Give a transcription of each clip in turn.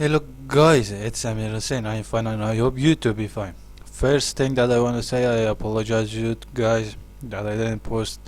Hello guys, it's Amir Hussein. I'm fine and I hope you to be fine. First thing that I want to say, I apologize you guys that I didn't post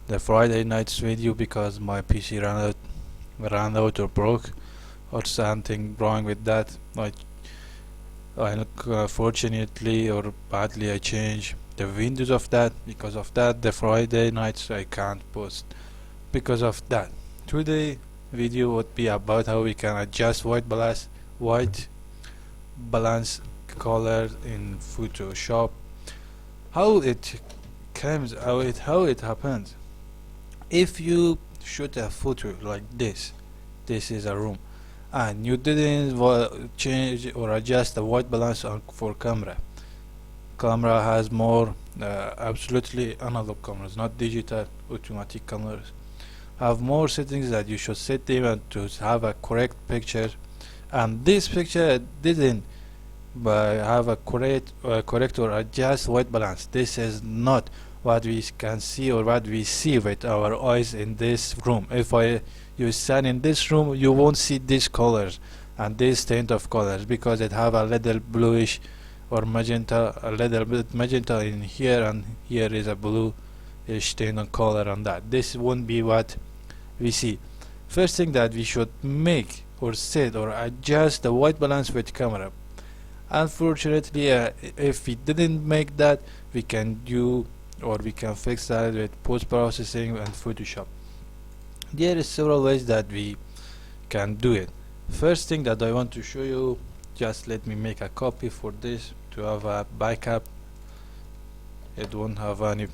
the Friday night's video because my PC ran out or broke or something wrong with that. Fortunately or badly I changed the windows of that. Because of that, the Friday nights I can't post. Because of that, today video would be about how we can adjust white balance color in Photoshop. How it how it happens. If you shoot a photo like this is a room, and you didn't change or adjust the white balance for camera. Camera has more absolutely analog cameras, not digital automatic cameras. Have more settings that you should set them and to have a correct picture. And this picture didn't have a correct or adjust white balance. This is not what we can see or what we see with our eyes in this room. If you stand in this room, you won't see these colors and this tint of colors because it have a little bluish or magenta, a little bit magenta in here, and here is a bluish tint of color on that. This won't be what we see. First thing that we should make or set or adjust the white balance with camera. Unfortunately, if we didn't make that, we can do or we can fix that with post-processing and Photoshop. There is several ways that we can do it. First thing that I want to show you, just let me make a copy for this to have a backup. It won't have any.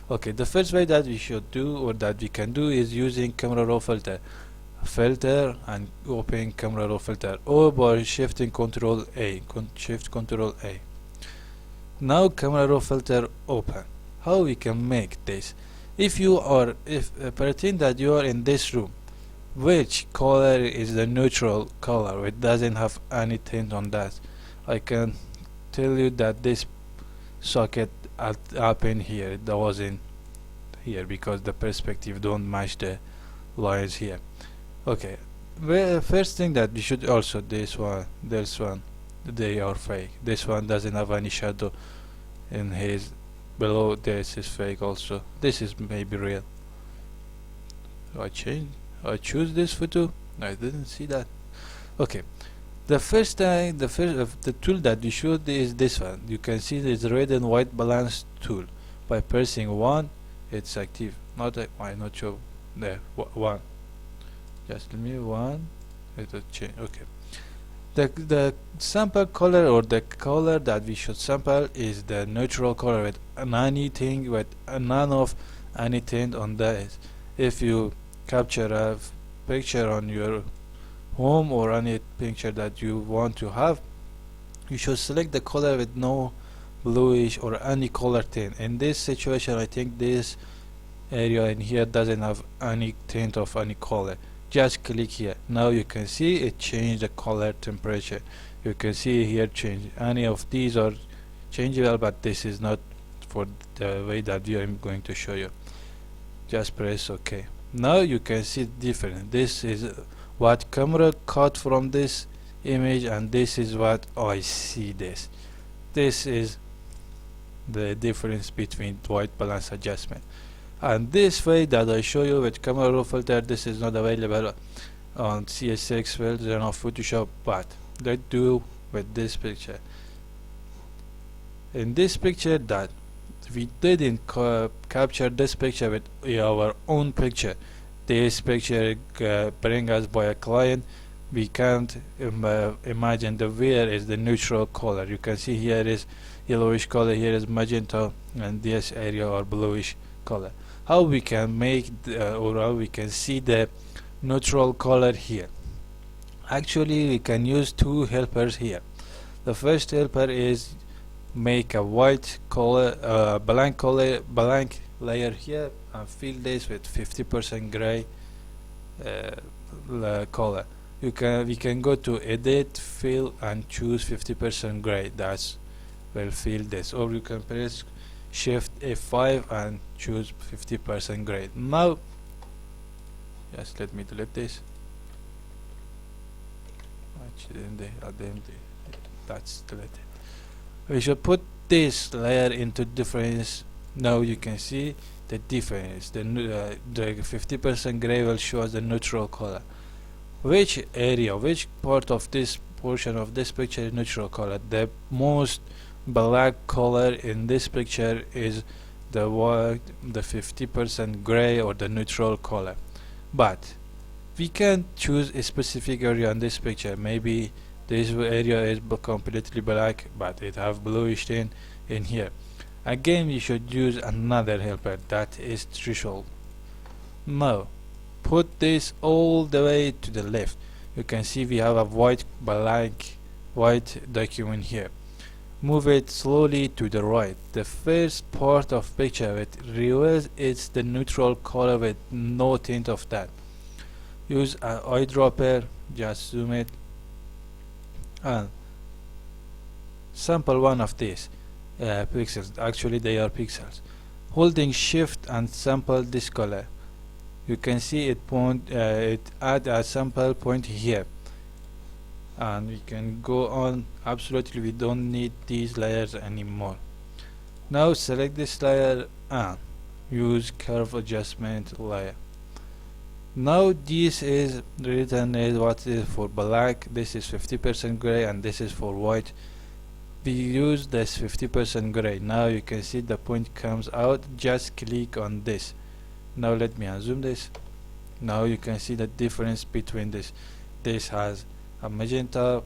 Okay, the first way that we should do or that we can do is using camera raw filter and open camera raw filter, or by shifting Control A, shift Control A. Now camera raw filter open. How we can make this? If pretend that you are in this room, which color is the neutral color? It doesn't have any tint on that. I can tell you that this socket up in here, it wasn't here because the perspective don't match the lines here. Okay, well, first thing that we should also this one they are fake. This one doesn't have any shadow in his below. This is fake also. This is maybe real. I choose this photo. I didn't see that. Okay, the tool that we should is this one. You can see this red and white balance tool. By pressing 1, it's active. I'm not sure. There, 1. Just give me 1. It'll change. Okay. The sample color or the color that we should sample is the neutral color with none of any tint on that. If you capture a picture on your home or any picture that you want to have, you should select the color with no bluish or any color tint. In this situation, I think this area in here doesn't have any tint of any color. Just click here. Now you can see it changed the color temperature. You can see here change. Any of these are changeable, but this is not for the way that I'm going to show you. Just press OK. Now you can see different. This is what camera caught from this image, and this is what I see. This is the difference between white balance adjustment. And this way that I show you with camera raw filter, this is not available on CS6 filter of Photoshop, but let's do with this picture. In this picture that we didn't capture this picture with our own picture. This picture bring us by a client. We can't imagine where is the neutral color. You can see here is yellowish color, here is magenta, and this area are bluish color. How we can make or how we can see the neutral color here? Actually, we can use two helpers here. The first helper is make a white color, blank layer here, and fill this with 50% gray color. We can go to edit, fill, and choose 50% gray. That's will fill this, or you can press Shift F5 and choose 50% gray. Now, just let me delete this. that's deleted. We should put this layer into difference. Now you can see the difference. The 50% gray will show us the neutral color. Which area, which part of this portion of this picture is neutral color? The most black color in this picture is the white, the 50% gray, or the neutral color. But we can choose a specific area in this picture. Maybe this area is completely black, but it have bluish tint in here. Again, we should use another helper, that is threshold. Now put this all the way to the left. You can see we have a white document here. Move it slowly to the right. The first part of picture it reveals it's the neutral color with no tint of that. Use an eyedropper, just zoom it and sample one of these pixels. Actually they are pixels. Holding shift and sample this color, you can see it add a sample point here, and we can go on. Absolutely, we don't need these layers anymore. Now select this layer and use curve adjustment layer. Now this is written as what is for black, this is 50% gray, and this is for white. We use this 50% gray. Now you can see the point comes out. Just click on this. Now let me unzoom this. Now you can see the difference between this. This has a magenta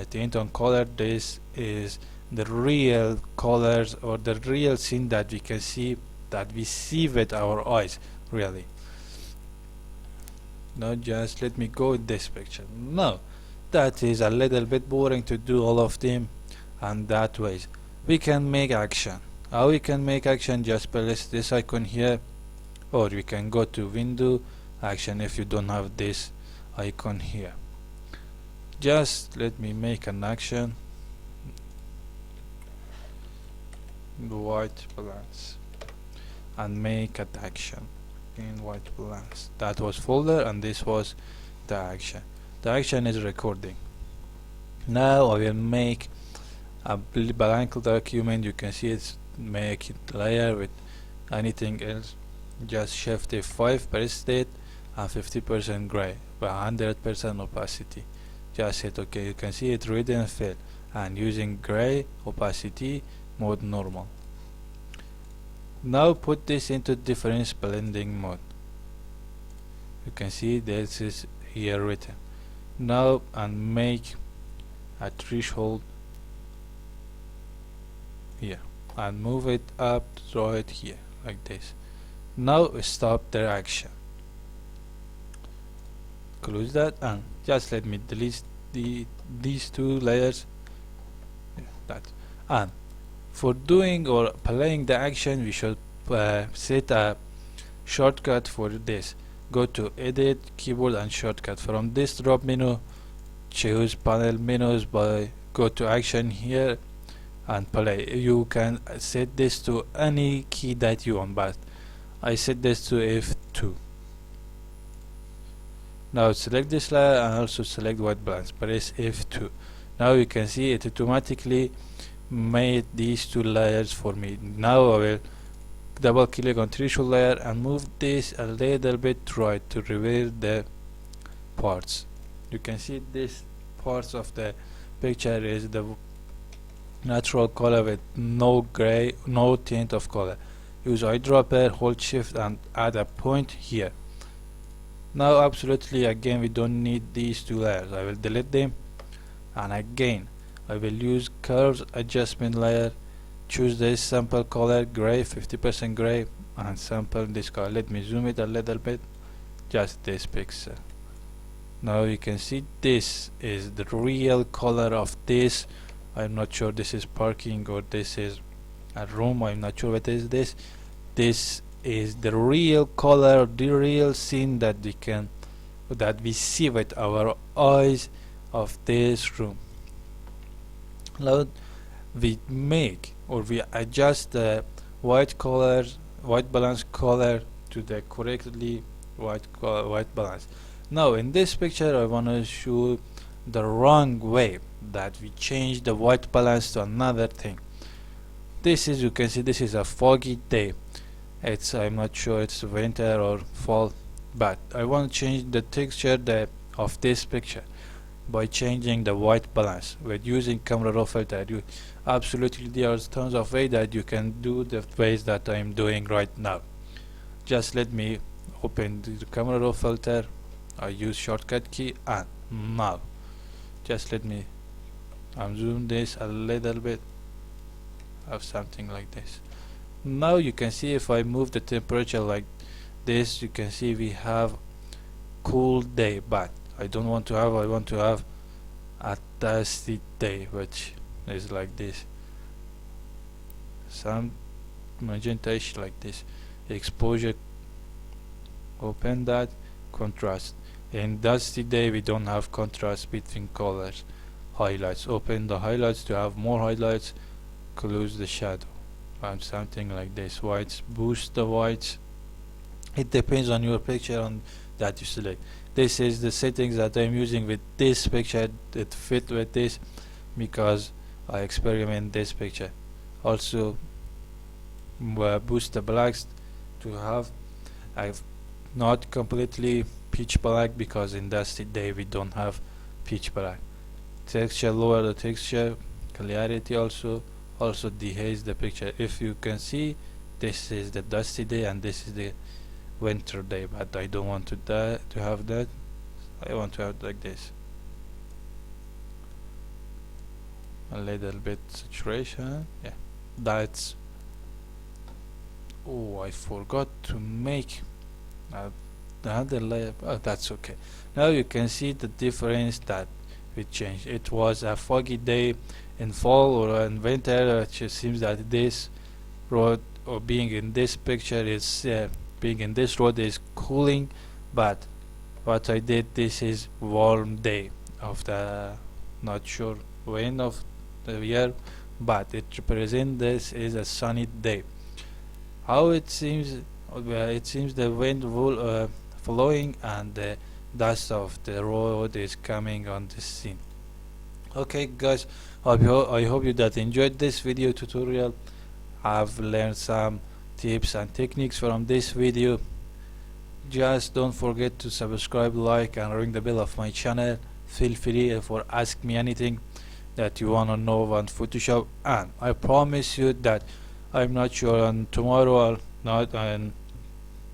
tint on color. This is the real colors, or the real scene that we can see, that we see with our eyes really. Now just let me go with this picture. Now that is a little bit boring to do all of them, and that ways we can make action. How we can make action? Just press this icon here, or you can go to window action if you don't have this icon here. Just let me make an action, white balance, and make an action in white balance. That was folder, and this was the action. The action is recording. Now I will make a blank document. You can see it's make it layer with anything else. Just shift F5, press it, and 50% gray by 100% opacity. Just hit OK. You can see it read and fill, and using gray opacity mode normal. Now put this into difference blending mode. You can see this is here written. Now and make a threshold here and move it up, draw it here like this. Now stop the action. Close that, and just let me delete these two layers. That, and for doing or playing the action, we should set a shortcut for this. Go to edit, keyboard, and shortcut. From this drop menu, choose panel menus by go to action here and play. You can set this to any key that you want, but I set this to F2. Now select this layer and also select white balance. Press F2. Now you can see it automatically made these two layers for me. Now I will double click on threshold layer and move this a little bit right to reveal the parts. You can see this parts of the picture is the natural color with no gray, no tint of color. Use eyedropper, hold shift, and add a point here. Now absolutely again we don't need these two layers. I will delete them, and again I will use curves adjustment layer. Choose this sample color gray, 50% gray, and sample this color. Let me zoom it a little bit, just this pixel. Now you can see this is the real color of this. I'm not sure this is parking or this is a room. I'm not sure what is this. This is the real color, the real scene that we see with our eyes of this room. Now we make or we adjust the white balance color to the correctly white balance. Now in this picture I want to show the wrong way, that we change the white balance to another thing. This is, you can see, this is a foggy day. I'm not sure it's winter or fall, but I want to change the texture of this picture by changing the white balance with using camera raw filter. Absolutely, there are tons of ways that you can do the ways that I'm doing right now. Just let me open the camera raw filter. I use shortcut key, and now just let me zoom this a little bit, have something like this. Now you can see if I move the temperature like this, you can see we have cool day, but I want to have a dusty day, which is like this, some magenta-ish like this. Exposure, open that, contrast. In dusty day we don't have contrast between colors. Highlights, open the highlights to have more highlights, close the shadow, and something like this. Whites, boost the whites. It depends on your picture on that you select. This is the settings that I'm using with this picture. It fit with this because I experiment this picture. Also boost the blacks to have I've not completely pitch black, because in dusty day we don't have pitch black. Texture, lower the texture, clarity also dehaze the picture. If you can see, this is the dusty day and this is the winter day, but I don't want to have that. I want to have it like this, a little bit saturation. Yeah, that's. Oh, I forgot to make another layer. Oh, that's okay. Now you can see the difference that we changed. It was a foggy day in fall or in winter. It just seems that this road, or being in this picture, is being in this road is cooling, but what I did, this is warm day of the not sure when of the year, but it represents this is a sunny day. How it seems, it seems the wind flowing and the dust of the road is coming on the scene. Okay guys, I hope you that enjoyed this video tutorial. I've learned some tips and techniques from this video. Just don't forget to subscribe, like, and ring the bell of my channel. Feel free for ask me anything that you wanna know on Photoshop, and I promise you that I'm not sure on tomorrow or not, and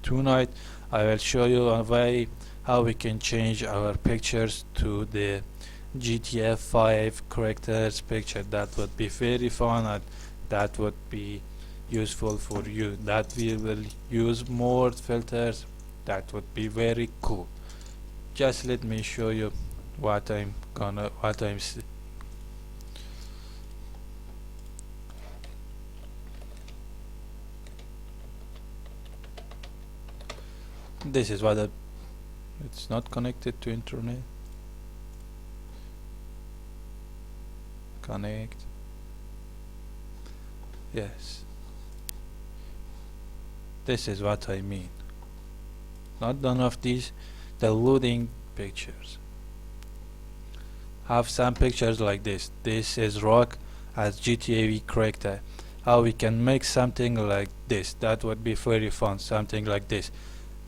tonight I will show you a way how we can change our pictures to the GTA 5 characters picture. That would be very fun, and that would be useful for you, that we will use more filters. That would be very cool. Just let me show you what I'm this is what it's not connected to internet. Connect. Yes, this is what I mean. Not none of these loading pictures. Have some pictures like this. This is Rock as GTA V character. How we can make something like this? That would be very fun. Something like this.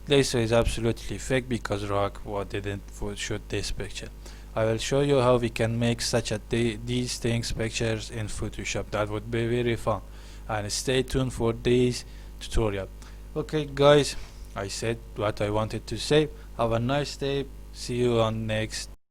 This is absolutely fake because Rock didn't shoot this picture. I will show you how we can make such these things pictures in Photoshop. That would be very fun. And stay tuned for this tutorial. Okay guys, I said what I wanted to say. Have a nice day. See you on next